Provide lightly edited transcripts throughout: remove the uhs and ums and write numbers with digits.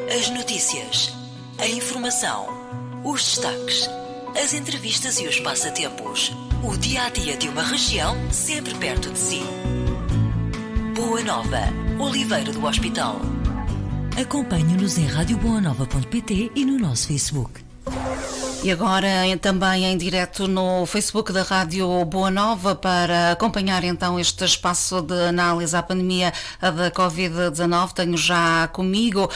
As notícias, a informação, os destaques, as entrevistas e os passatempos. O dia-a-dia de uma região sempre perto de si. Boa Nova, Oliveira do Hospital. Acompanhe-nos em radioboanova.pt e no nosso Facebook. E agora também em direto no Facebook da Rádio Boa Nova para acompanhar então este espaço de análise à pandemia da Covid-19. Tenho já comigo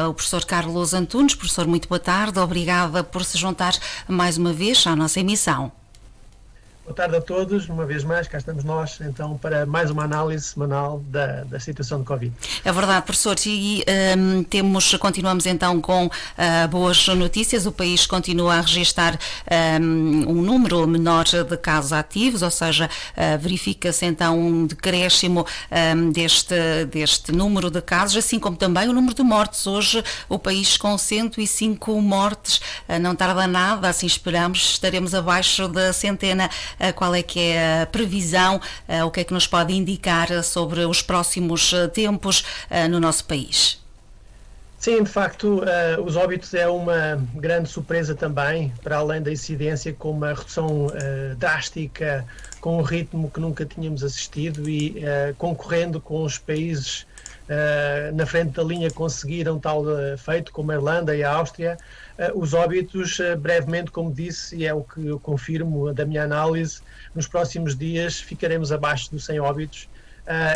o professor Carlos Antunes. Professor, muito boa tarde. Obrigada por se juntar mais uma vez à nossa emissão. Boa tarde a todos, uma vez mais, cá estamos nós, então, para mais uma análise semanal da situação de Covid. É verdade, professor, e continuamos então com boas notícias. O país continua a registrar um número menor de casos ativos, ou seja, verifica-se então um decréscimo deste número de casos, assim como também o número de mortes. Hoje o país com 105 mortes, não tarda nada, assim esperamos, estaremos abaixo da centena. Qual é que é a previsão, o que é que nos pode indicar sobre os próximos tempos no nosso país? Sim, de facto, os óbitos é uma grande surpresa também, para além da incidência, com uma redução drástica, com um ritmo que nunca tínhamos assistido e concorrendo com os países na frente da linha conseguiram tal feito, como a Irlanda e a Áustria. Os óbitos, brevemente, como disse, e é o que eu confirmo da minha análise, nos próximos dias ficaremos abaixo dos 100 óbitos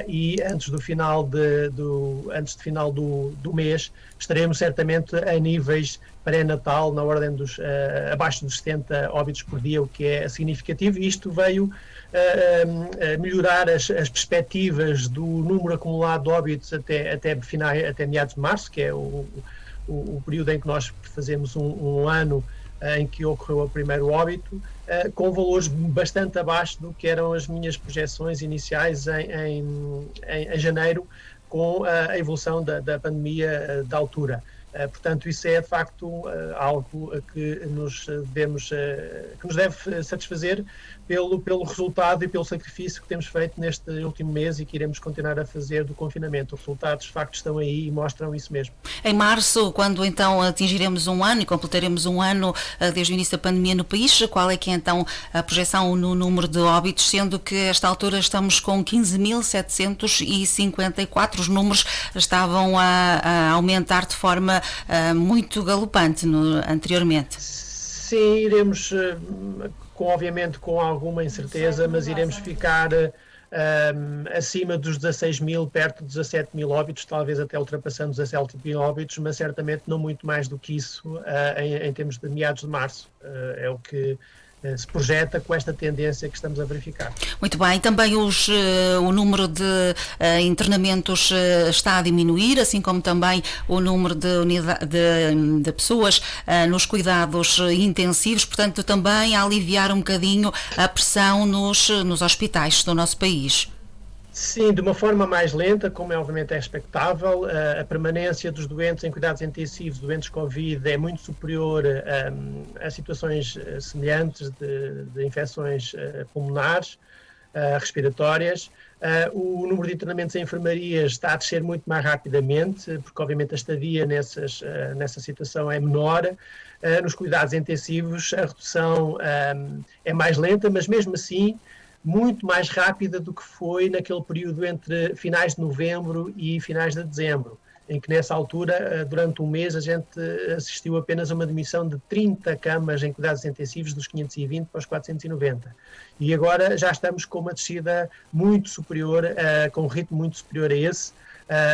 e antes do final do mês estaremos certamente a níveis pré-natal, na ordem dos abaixo dos 70 óbitos por dia, o que é significativo, e isto veio melhorar as perspectivas do número acumulado de óbitos até meados de março, que é o período em que nós fazemos um ano em que ocorreu o primeiro óbito, com valores bastante abaixo do que eram as minhas projeções iniciais em janeiro, com a evolução da pandemia da altura. Portanto, isso é de facto algo que nos deve satisfazer pelo resultado e pelo sacrifício que temos feito neste último mês e que iremos continuar a fazer do confinamento. Os resultados de facto estão aí e mostram isso mesmo. Em março, quando então atingiremos um ano e completaremos um ano desde o início da pandemia no país, qual é que é então a projeção no número de óbitos, sendo que a esta altura estamos com 15.754, os números estavam a aumentar de forma muito galopante anteriormente. Sim, iremos, obviamente com alguma incerteza, mas iremos ficar acima dos 16 mil, perto de 17 mil óbitos, talvez até ultrapassando 17 mil óbitos, mas certamente não muito mais do que isso em termos de meados de março. É o que se projeta com esta tendência que estamos a verificar. Muito bem, também o número de internamentos está a diminuir, assim como também o número de pessoas nos cuidados intensivos, portanto também a aliviar um bocadinho a pressão nos hospitais do nosso país. Sim, de uma forma mais lenta, como obviamente é expectável. A permanência dos doentes em cuidados intensivos, doentes Covid, é muito superior a situações semelhantes de infecções pulmonares, respiratórias. O número de internamentos em enfermarias está a descer muito mais rapidamente, porque obviamente a estadia nessa situação é menor. Nos cuidados intensivos a redução é mais lenta, mas mesmo assim muito mais rápida do que foi naquele período entre finais de novembro e finais de dezembro, em que nessa altura, durante um mês, a gente assistiu apenas a uma diminuição de 30 camas em cuidados intensivos dos 520 para os 490. E agora já estamos com uma descida muito superior, com um ritmo muito superior a esse,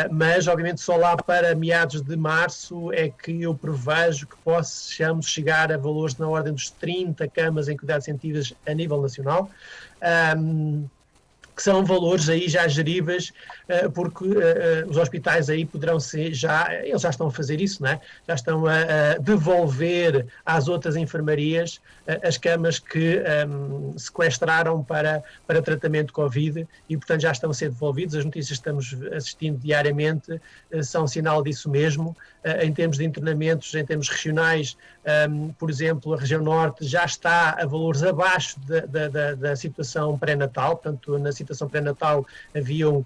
mas obviamente só lá para meados de março é que eu prevejo que possamos chegar a valores na ordem dos 30 camas em cuidados intensivos a nível nacional, que são valores aí já geríveis, porque os hospitais aí poderão ser eles já estão a fazer isso, não é? Já estão a devolver às outras enfermarias as camas que sequestraram para tratamento de Covid e, portanto, já estão a ser devolvidos. As notícias que estamos assistindo diariamente são sinal disso mesmo. Em termos de internamentos, em termos regionais, por exemplo, a região norte já está a valores abaixo da situação pré-natal, portanto, na situação orientação pré-natal haviam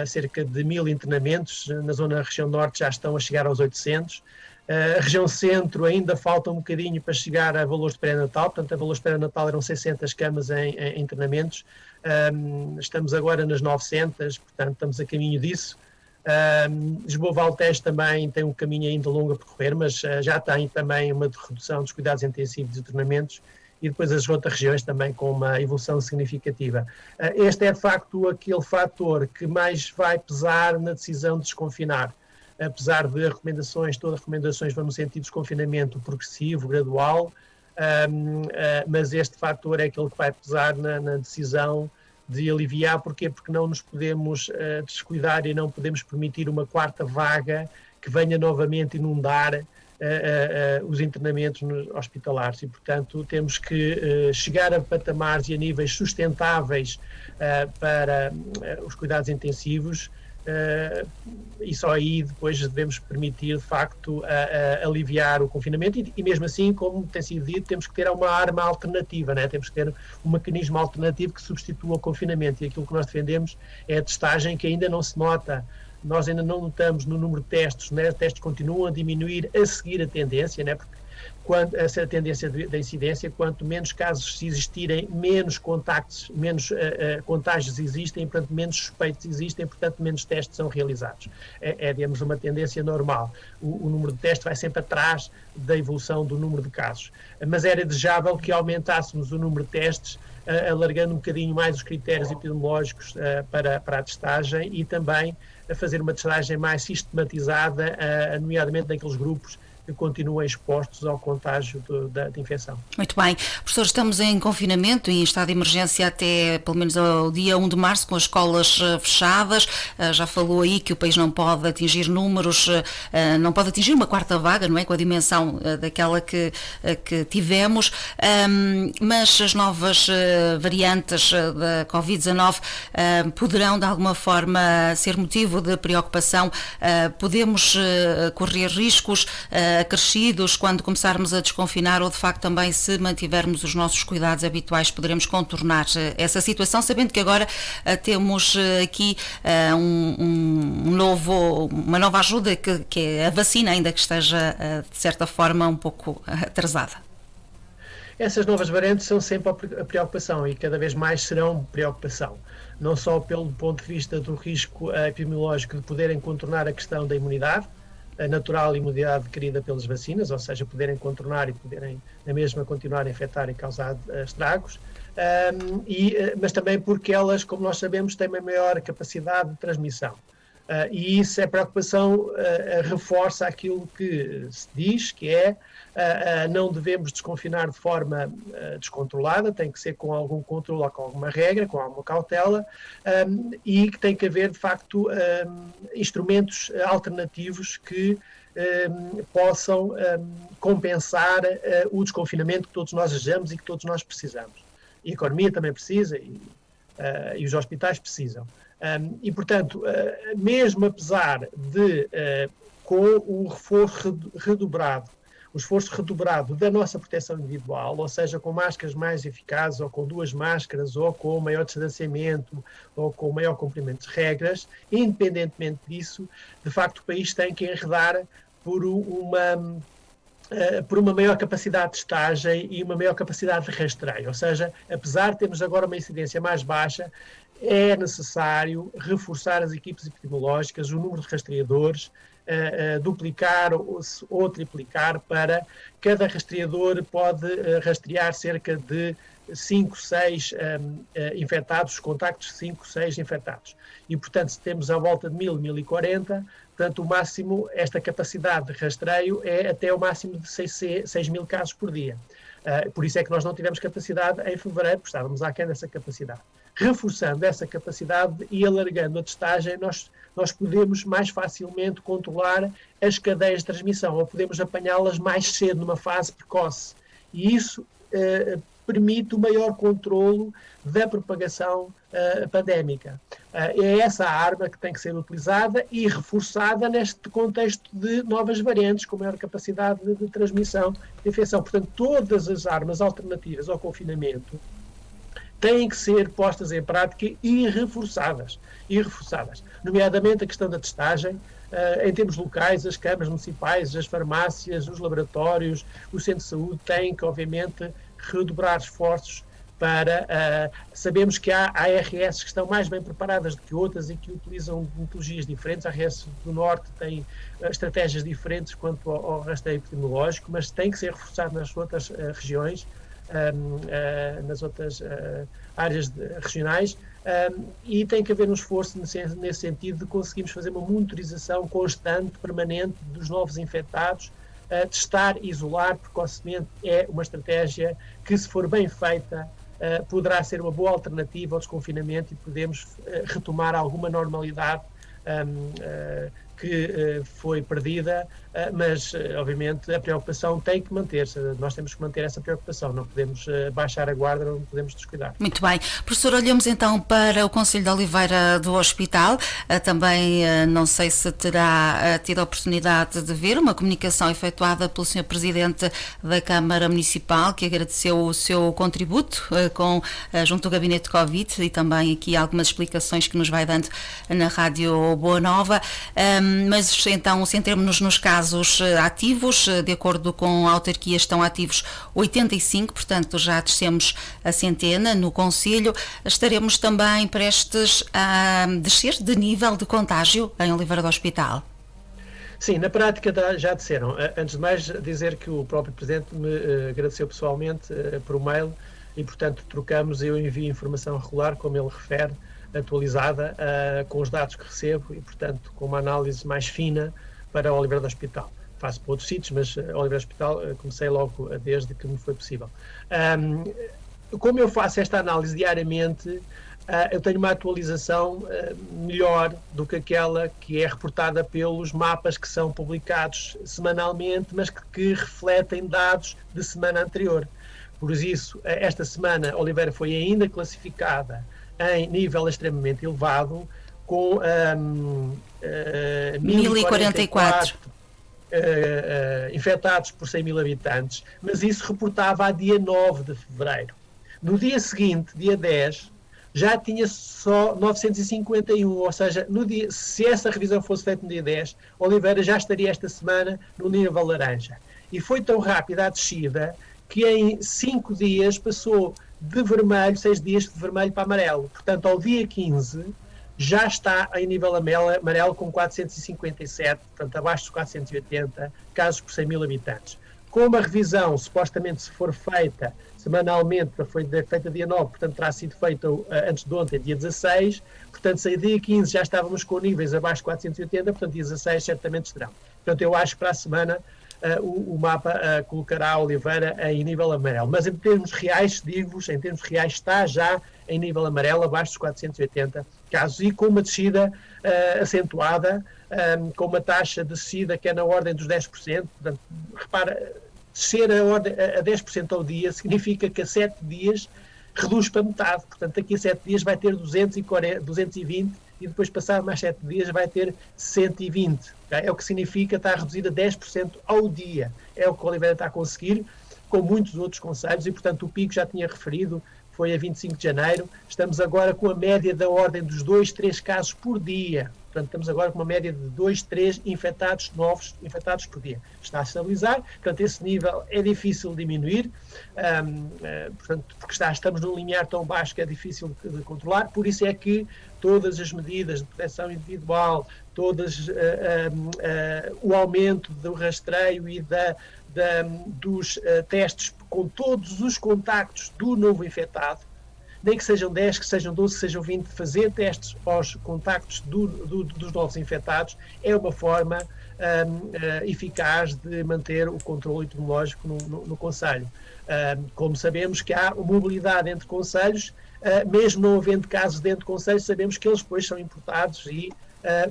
cerca de 1000 internamentos, na zona da região norte já estão a chegar aos 800. A região centro ainda falta um bocadinho para chegar a valores de pré-natal, portanto, a valores de pré-natal eram 600 camas em internamentos, estamos agora nas 900, portanto, estamos a caminho disso. Lisboa-Vale Tejo também tem um caminho ainda longo a percorrer, mas já tem também uma redução dos cuidados intensivos e internamentos, e depois as outras regiões também com uma evolução significativa. Este é, de facto, aquele fator que mais vai pesar na decisão de desconfinar. Apesar de todas as recomendações vão no sentido de desconfinamento progressivo, gradual, mas este fator é aquele que vai pesar na decisão de aliviar. Porquê? Porque não nos podemos descuidar e não podemos permitir uma quarta vaga que venha novamente inundar os internamentos hospitalares, e, portanto, temos que chegar a patamares e a níveis sustentáveis para os cuidados intensivos. E só aí depois devemos permitir, de facto, aliviar o confinamento, e mesmo assim, como tem sido dito, temos que ter uma arma alternativa, né? Temos que ter um mecanismo alternativo que substitua o confinamento, e aquilo que nós defendemos é a testagem, que ainda não se nota. Nós ainda não notamos no número de testes, né? Os testes continuam a diminuir a seguir a tendência, né? Porque essa tendência da incidência, quanto menos casos existirem, menos contactos, menos contágios existem, portanto, menos suspeitos existem, portanto, menos testes são realizados. Digamos, uma tendência normal. O número de testes vai sempre atrás da evolução do número de casos. Mas era desejável que aumentássemos o número de testes, alargando um bocadinho mais os critérios epidemiológicos para a testagem, e também a fazer uma testagem mais sistematizada, nomeadamente naqueles grupos que continuam expostos ao contágio da infecção. Muito bem. Professor, estamos em confinamento e em estado de emergência até pelo menos ao dia 1 de março, com as escolas fechadas. Já falou aí que o país não pode atingir números, não pode atingir uma quarta vaga, não é? Com a dimensão daquela que tivemos, mas as novas variantes da Covid-19 poderão de alguma forma ser motivo de preocupação. Podemos correr riscos acrescidos quando começarmos a desconfinar, ou de facto também, se mantivermos os nossos cuidados habituais, poderemos contornar essa situação, sabendo que agora temos aqui uma nova ajuda, que é a vacina, ainda que esteja de certa forma um pouco atrasada. Essas novas variantes são sempre a preocupação, e cada vez mais serão preocupação, não só pelo ponto de vista do risco epidemiológico de poderem contornar a questão da imunidade, a natural imunidade adquirida pelas vacinas, ou seja, poderem contornar e poderem na mesma continuar a infectar e causar estragos, mas também porque elas, como nós sabemos, têm uma maior capacidade de transmissão. E isso é preocupação, reforça aquilo que se diz, que é não devemos desconfinar de forma descontrolada, tem que ser com algum controle ou com alguma regra, com alguma cautela, e que tem que haver, de facto, instrumentos alternativos que possam compensar o desconfinamento que todos nós desejamos e que todos nós precisamos. E a economia também precisa, e os hospitais precisam. E, portanto, mesmo apesar de, com o esforço redobrado da nossa proteção individual, ou seja, com máscaras mais eficazes, ou com 2 máscaras, ou com maior distanciamento, ou com maior cumprimento de regras, independentemente disso, de facto o país tem que enredar por uma maior capacidade de testagem e uma maior capacidade de rastreio. Ou seja, apesar de termos agora uma incidência mais baixa, é necessário reforçar as equipes epidemiológicas, o número de rastreadores, duplicar ou triplicar. Para cada rastreador pode rastrear cerca de 5, 6 infectados, contactos de 5, 6 infectados. E, portanto, se temos à volta de 1000, 1040, portanto, o máximo, esta capacidade de rastreio é até o máximo de 6.000 casos por dia. Por isso é que nós não tivemos capacidade em fevereiro, porque estávamos aquém dessa capacidade. Reforçando essa capacidade e alargando a testagem, nós podemos mais facilmente controlar as cadeias de transmissão, ou podemos apanhá-las mais cedo, numa fase precoce. E isso permite o maior controlo da propagação pandémica. É essa a arma que tem que ser utilizada e reforçada neste contexto de novas variantes, com maior capacidade de transmissão de infecção. Portanto, todas as armas alternativas ao confinamento têm que ser postas em prática e reforçadas, nomeadamente a questão da testagem, em termos locais, as câmaras municipais, as farmácias, os laboratórios, os centros de saúde têm que, obviamente, redobrar esforços para... sabemos que há ARS que estão mais bem preparadas do que outras e que utilizam metodologias diferentes. A ARS do Norte tem estratégias diferentes quanto ao rastreio epidemiológico, mas tem que ser reforçado nas outras regiões, nas outras áreas regionais, e tem que haver um esforço nesse sentido de conseguirmos fazer uma monitorização constante, permanente dos novos infectados. Testar e isolar precocemente é uma estratégia que, se for bem feita, poderá ser uma boa alternativa ao desconfinamento e podemos retomar alguma normalidade que foi perdida, mas obviamente a preocupação tem que manter-se, nós temos que manter essa preocupação, não podemos baixar a guarda, não podemos descuidar. Muito bem. Professor, olhamos então para o Concelho de Oliveira do Hospital, também não sei se terá tido a oportunidade de ver uma comunicação efetuada pelo Sr. Presidente da Câmara Municipal, que agradeceu o seu contributo junto do Gabinete de Covid e também aqui algumas explicações que nos vai dando na Rádio Boa Nova. Mas então, centremos-nos nos casos ativos. De acordo com a autarquia, estão ativos 85, portanto já descemos a centena no concelho. Estaremos também prestes a descer de nível de contágio em Oliveira do Hospital. Sim, na prática já disseram. Antes de mais, dizer que o próprio Presidente me agradeceu pessoalmente por mail e, portanto, trocamos, eu envio informação regular, como ele refere, atualizada, com os dados que recebo e, portanto, com uma análise mais fina para o Oliveira do Hospital. Faço para outros sítios, mas o Oliveira do Hospital comecei logo desde que me foi possível. Como eu faço esta análise diariamente, eu tenho uma atualização melhor do que aquela que é reportada pelos mapas que são publicados semanalmente, mas que refletem dados de semana anterior. Por isso, esta semana, Oliveira foi ainda classificada em nível extremamente elevado, com 1044 infectados por 100 mil habitantes, mas isso reportava a dia 9 de fevereiro. No dia seguinte, dia 10, já tinha só 951, ou seja, se essa revisão fosse feita no dia 10, Oliveira já estaria esta semana no nível laranja. E foi tão rápida a descida que em 5 dias passou de vermelho, 6 dias de vermelho para amarelo. Portanto, ao dia 15, já está em nível amarelo com 457, portanto, abaixo dos 480 casos por 100 mil habitantes. Como a revisão, supostamente, se for feita semanalmente, foi feita dia 9, portanto, terá sido feita antes de ontem, dia 16, portanto, se dia 15 já estávamos com níveis abaixo de 480, portanto, dia 16 certamente estarão. Portanto, eu acho que para a semana o mapa colocará a Oliveira em nível amarelo. Mas em termos reais, digo-vos, em termos reais está já em nível amarelo, abaixo dos 480 casos e com uma descida acentuada, com uma taxa de descida que é na ordem dos 10%. Portanto, repara, descer a 10% ao dia significa que a 7 dias reduz para metade. Portanto, daqui a 7 dias vai ter 220 e depois, passado mais 7 dias, vai ter 120. É o que significa estar a reduzir a 10% ao dia. É o que o Oliveira está a conseguir, com muitos outros concelhos, e, portanto, o pico já tinha referido, foi a 25 de janeiro. Estamos agora com a média da ordem dos 2, 3 casos por dia. Portanto, estamos agora com uma média de 2, 3 novos infectados por dia. Está a estabilizar, portanto, esse nível é difícil de diminuir, portanto, porque estamos num limiar tão baixo que é difícil de controlar. Por isso é que todas as medidas de proteção individual, o aumento do rastreio e dos testes com todos os contactos do novo infectado, nem que sejam 10, que sejam 12, que sejam 20, fazer testes aos contactos dos novos infectados é uma forma eficaz de manter o controle epidemiológico no concelho. Como sabemos que há mobilidade entre concelhos, mesmo não havendo casos dentro do concelho, sabemos que eles depois são importados e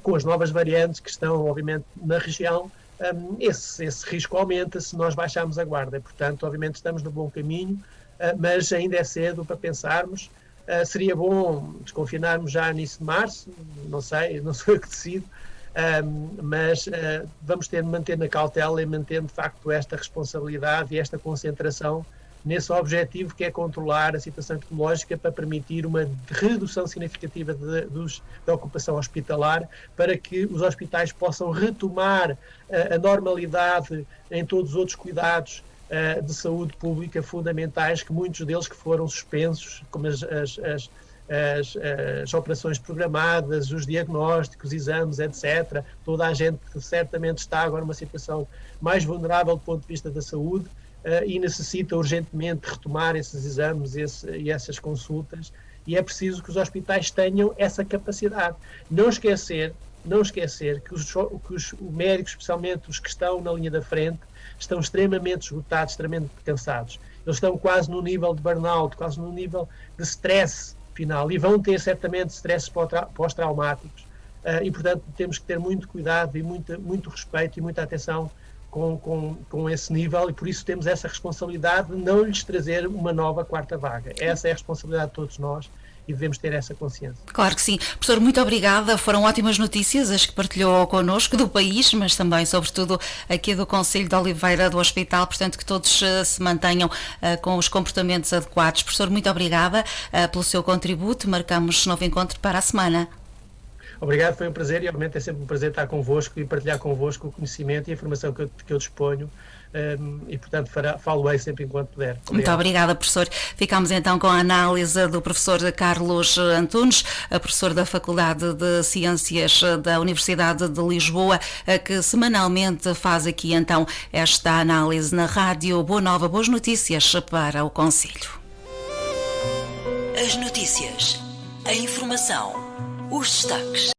com as novas variantes que estão, obviamente, na região, esse risco aumenta se nós baixarmos a guarda. Portanto, obviamente, estamos no bom caminho, mas ainda é cedo para pensarmos. Seria bom desconfinarmos já início de março, não sei, não sou eu que decido, mas vamos ter de manter na cautela e manter, de facto, esta responsabilidade e esta concentração nesse objetivo que é controlar a situação epidemiológica para permitir uma redução significativa da ocupação hospitalar, para que os hospitais possam retomar a normalidade em todos os outros cuidados de saúde pública fundamentais, que muitos deles que foram suspensos, como as operações programadas, os diagnósticos, exames, etc. Toda a gente certamente está agora numa situação mais vulnerável do ponto de vista da saúde e necessita urgentemente retomar esses exames e essas consultas, e é preciso que os hospitais tenham essa capacidade. Não esquecer que os médicos, especialmente os que estão na linha da frente, estão extremamente esgotados, extremamente cansados. Eles estão quase no nível de burnout, quase no nível de stress final, e vão ter certamente stresses pós-traumáticos. E, portanto, temos que ter muito cuidado e muito respeito e muita atenção com esse nível, e por isso temos essa responsabilidade de não lhes trazer uma nova quarta vaga. Essa é a responsabilidade de todos nós e devemos ter essa consciência. Claro que sim. Professor, muito obrigada. Foram ótimas notícias as que partilhou connosco do país, mas também, sobretudo, aqui do Concelho de Oliveira do Hospital, portanto que todos se mantenham com os comportamentos adequados. Professor, muito obrigada pelo seu contributo. Marcamos novo encontro para a semana. Obrigado, foi um prazer, e realmente é sempre um prazer estar convosco e partilhar convosco o conhecimento e a informação que eu disponho, e portanto falo-ei sempre enquanto puder. Obrigado. Muito obrigada, professor. Ficamos então com a análise do professor Carlos Antunes, professor da Faculdade de Ciências da Universidade de Lisboa, que semanalmente faz aqui então esta análise na rádio. Boa Nova, boas notícias para o Concelho. As notícias, a informação, os destaques.